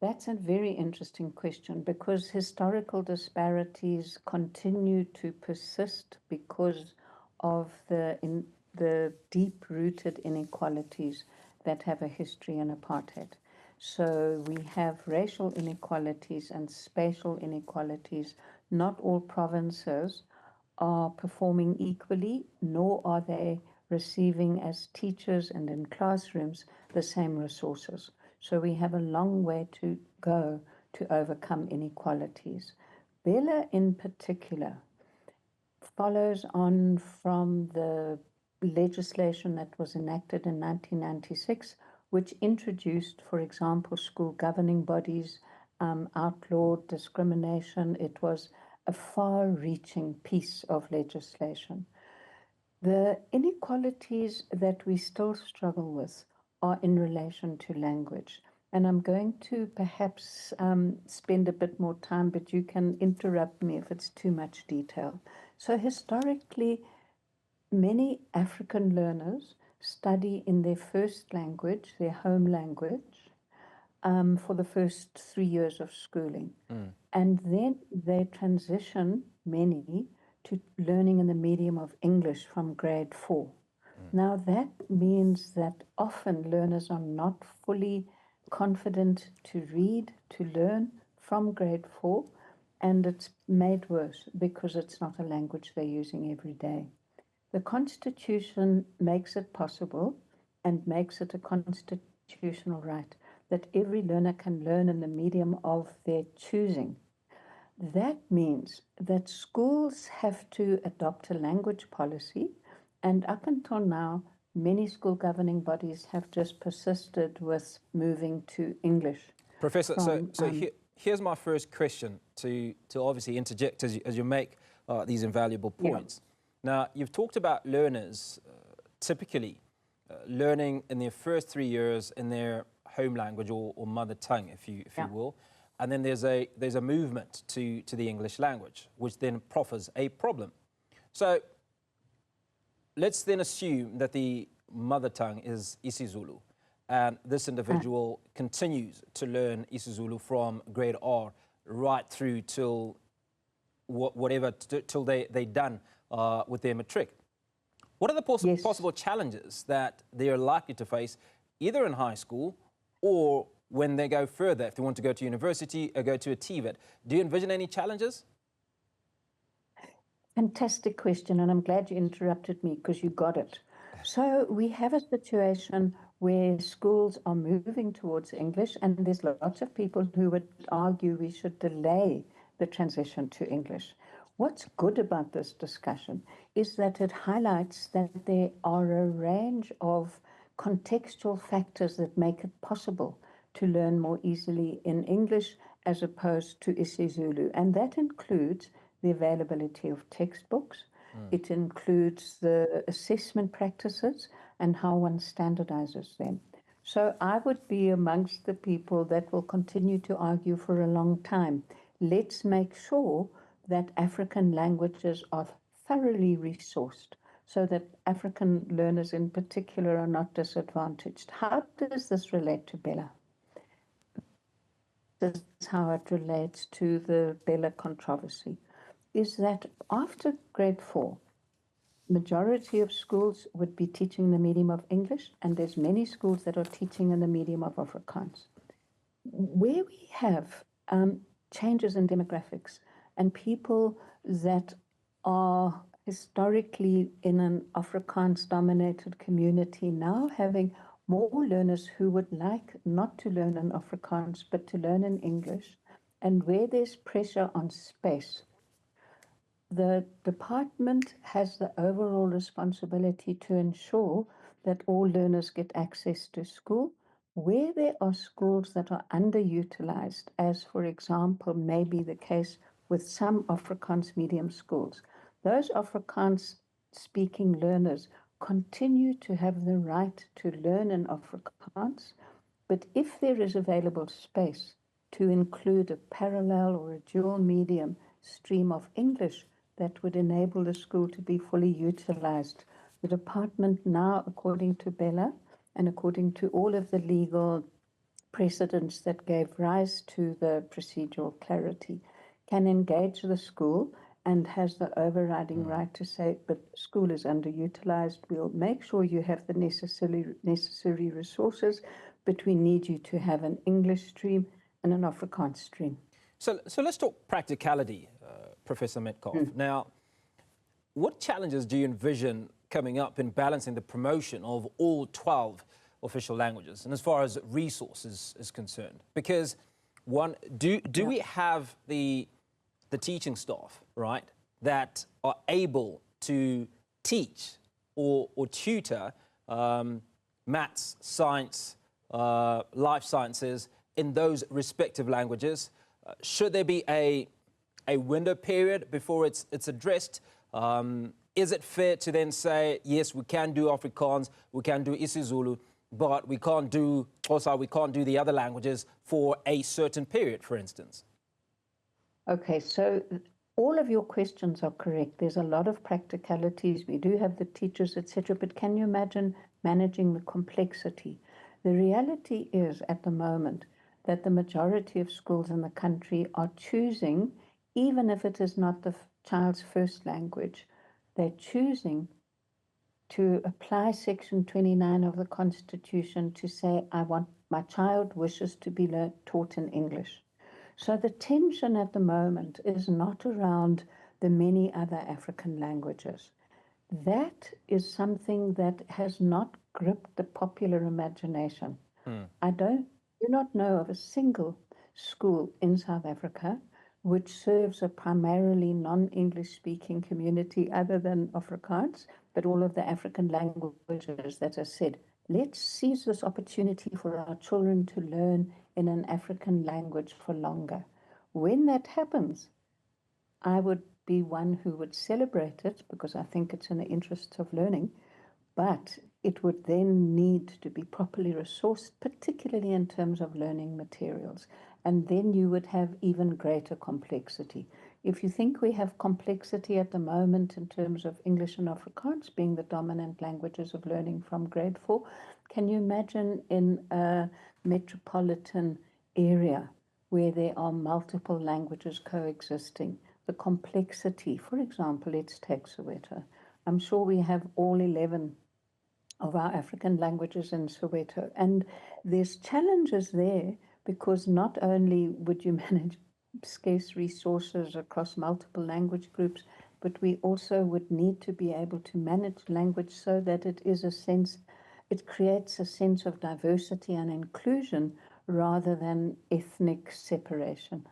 That's a very interesting question because historical disparities continue to persist because of the deep-rooted inequalities that have a history in apartheid. So we have racial inequalities and spatial inequalities. Not all provinces are performing equally, nor are they receiving as teachers and in classrooms the same resources. So we have a long way to go to overcome inequalities. BELA in particular follows on from the legislation that was enacted in 1996, which introduced, for example, school governing bodies, outlawed discrimination. It was a far-reaching piece of legislation. The inequalities that we still struggle with are in relation to language. And I'm going to perhaps spend a bit more time, but you can interrupt me if it's too much detail. So historically, many African learners study in their first language, their home language, for the first 3 years of schooling. And then they transition, many, to learning in the medium of English from grade 4. Now, that means that often learners are not fully confident to read, to learn from grade 4, and it's made worse because it's not a language they're using every day. The Constitution makes it possible and makes it a constitutional right that every learner can learn in the medium of their choosing. That means that schools have to adopt a language policy, and up until now, many school governing bodies have just persisted with moving to English. Professor, here's my first question to obviously interject as you make these invaluable points. Yeah. Now, you've talked about learners typically learning in their first 3 years in their home language or mother tongue, if you will, and then there's a movement to the English language, which then proffers a problem. So let's then assume that the mother tongue is isiZulu, and this individual continues to learn isiZulu from grade R right through till till they're done with their matric. What are the possible challenges that they are likely to face either in high school or when they go further, if they want to go to university or go to a TVET? Do you envision any challenges? Fantastic question, and I'm glad you interrupted me because you got it. So we have a situation where schools are moving towards English, and there's lots of people who would argue we should delay the transition to English. What's good about this discussion is that it highlights that there are a range of contextual factors that make it possible to learn more easily in English as opposed to isiZulu, and that includes the availability of textbooks. It includes the assessment practices and how one standardizes them. So I would be amongst the people that will continue to argue for a long time. Let's make sure that African languages are thoroughly resourced so that African learners in particular are not disadvantaged. How does this relate to BELA? This is how it relates to the BELA controversy, is that after grade 4, majority of schools would be teaching the medium of English, and there's many schools that are teaching in the medium of Afrikaans. Where we have changes in demographics and people that are historically in an Afrikaans-dominated community now having more learners who would like not to learn in Afrikaans but to learn in English, and where there's pressure on space, the department has the overall responsibility to ensure that all learners get access to school. Where there are schools that are underutilized, as for example may be the case with some Afrikaans medium schools, those Afrikaans speaking learners continue to have the right to learn in Afrikaans, but if there is available space to include a parallel or a dual medium stream of English that would enable the school to be fully utilized, the department now, according to BELA and according to all of the legal precedents that gave rise to the procedural clarity, can engage the school and has the overriding right to say, but school is underutilized, we'll make sure you have the necessary resources, but we need you to have an English stream and an Afrikaans stream. So let's talk practicality, Professor Metcalfe. Now, what challenges do you envision coming up in balancing the promotion of all 12 official languages, and as far as resources is concerned? Because do we have the teaching staff, right, that are able to teach or tutor maths, science, life sciences in those respective languages? Should there be a window period before it's addressed? Is it fair to then say, yes, we can do Afrikaans, we can do isiZulu, but we can't do the other languages for a certain period, for instance? Okay, so all of your questions are correct. There's a lot of practicalities. We do have the teachers, etc. But can you imagine managing the complexity? The reality is, at the moment, that the majority of schools in the country are choosing, even if it is not the child's first language, they're choosing to apply Section 29 of the Constitution to say, my child wishes to be taught in English. So the tension at the moment is not around the many other African languages. That is something that has not gripped the popular imagination. I do not know of a single school in South Africa which serves a primarily non-English speaking community other than Afrikaans, but all of the African languages that are said. Let's seize this opportunity for our children to learn in an African language for longer. When that happens, I would be one who would celebrate it because I think it's in the interests of learning, but it would then need to be properly resourced, particularly in terms of learning materials. And then you would have even greater complexity. If you think we have complexity at the moment in terms of English and Afrikaans being the dominant languages of learning from grade 4, can you imagine in a metropolitan area where there are multiple languages coexisting, the complexity? For example, let's take Soweto. I'm sure we have all 11 of our African languages in Soweto, and there's challenges there because not only would you manage scarce resources across multiple language groups, but we also would need to be able to manage language so that it creates a sense of diversity and inclusion rather than ethnic separation.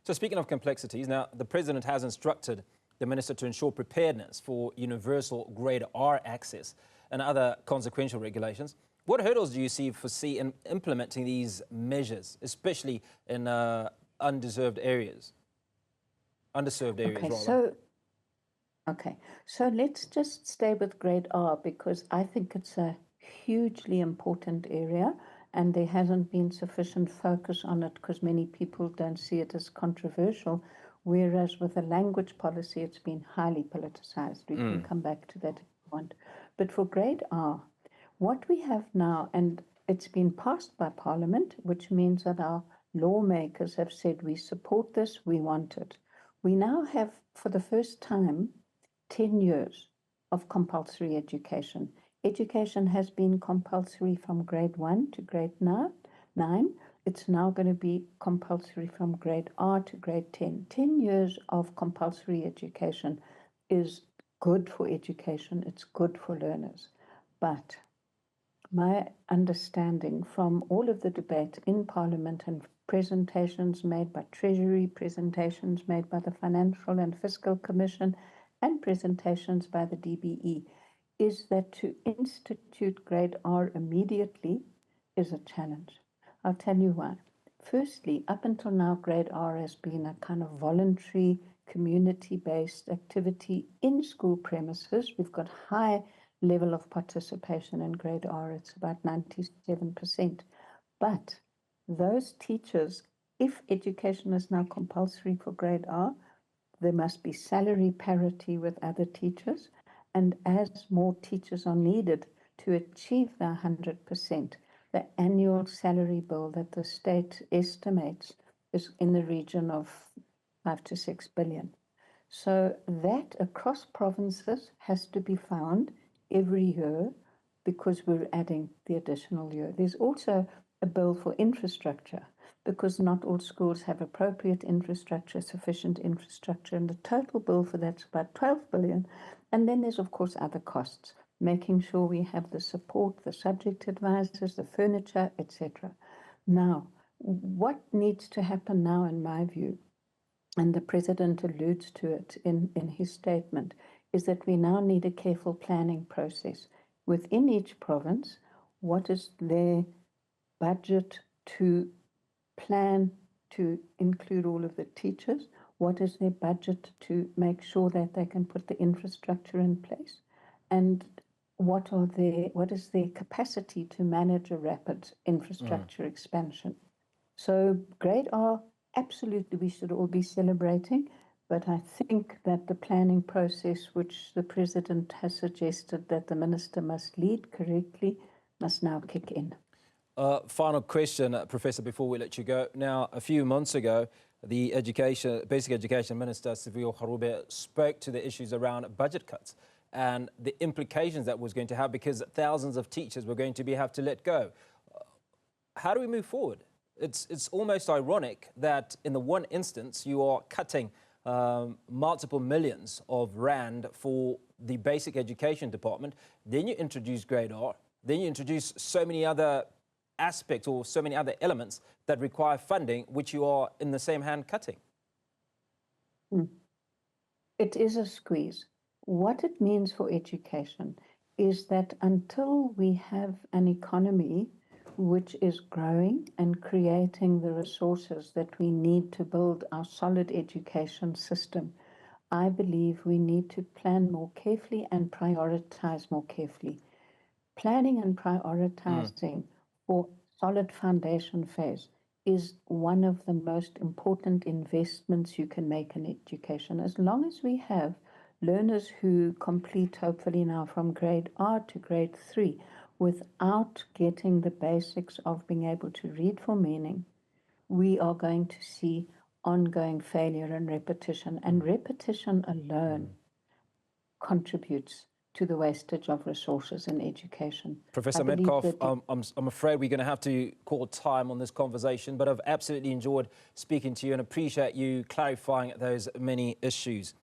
So speaking of complexities, now the President has instructed the Minister to ensure preparedness for universal grade R access and other consequential regulations. What hurdles do you foresee in implementing these measures, especially in underserved areas? So let's just stay with grade R because I think it's a hugely important area and there hasn't been sufficient focus on it because many people don't see it as controversial, whereas with the language policy, it's been highly politicized. We can come back to that if you want. But for grade R, what we have now, and it's been passed by Parliament, which means that our lawmakers have said, we support this, we want it. We now have, for the first time, 10 years of compulsory education. Education has been compulsory from grade 1 to grade 9. It's now going to be compulsory from grade R to grade 10. 10 years of compulsory education is good for education, it's good for learners. But my understanding from all of the debate in Parliament and presentations made by Treasury, presentations made by the Financial and Fiscal Commission, and presentations by the DBE, is that to institute grade R immediately is a challenge. I'll tell you why. Firstly, up until now, grade R has been a kind of voluntary, community-based activity in school premises. We've got high level of participation in grade R, it's about 97%. But those teachers, if education is now compulsory for grade R, there must be salary parity with other teachers. And as more teachers are needed to achieve the 100%, the annual salary bill that the state estimates is in the region of 5 to 6 billion. So that across provinces has to be found every year because we're adding the additional year. There's also a bill for infrastructure because not all schools have appropriate infrastructure, sufficient infrastructure, and the total bill for that's about 12 billion. And then there's, of course, other costs, making sure we have the support, the subject advisors, the furniture, etc. Now, what needs to happen now, in my view, and the President alludes to it in his statement, is that we now need a careful planning process. Within each province, what is their budget to plan to include all of the teachers? What is their budget to make sure that they can put the infrastructure in place? And what is their capacity to manage a rapid infrastructure expansion? So grade R, absolutely, we should all be celebrating, but I think that the planning process, which the President has suggested that the Minister must lead correctly, must now kick in. Final question, Professor, before we let you go. Now, a few months ago, the Basic Education Minister, Siviwe Gwarube, spoke to the issues around budget cuts and the implications that was going to have because thousands of teachers were going to have to let go. How do we move forward? It's almost ironic that in the one instance you are cutting multiple millions of rand for the basic education department, then you introduce grade R, then you introduce so many other aspects or so many other elements that require funding, which you are in the same hand cutting. It is a squeeze. What it means for education is that until we have an economy which is growing and creating the resources that we need to build our solid education system, I believe we need to plan more carefully and prioritize more carefully. Planning and prioritizing for solid foundation phase is one of the most important investments you can make in education. As long as we have learners who complete, hopefully now from grade R to grade 3, without getting the basics of being able to read for meaning, we are going to see ongoing failure and repetition. And repetition alone contributes to the wastage of resources in education. Professor Metcalfe, I'm afraid we're going to have to call time on this conversation, but I've absolutely enjoyed speaking to you and appreciate you clarifying those many issues.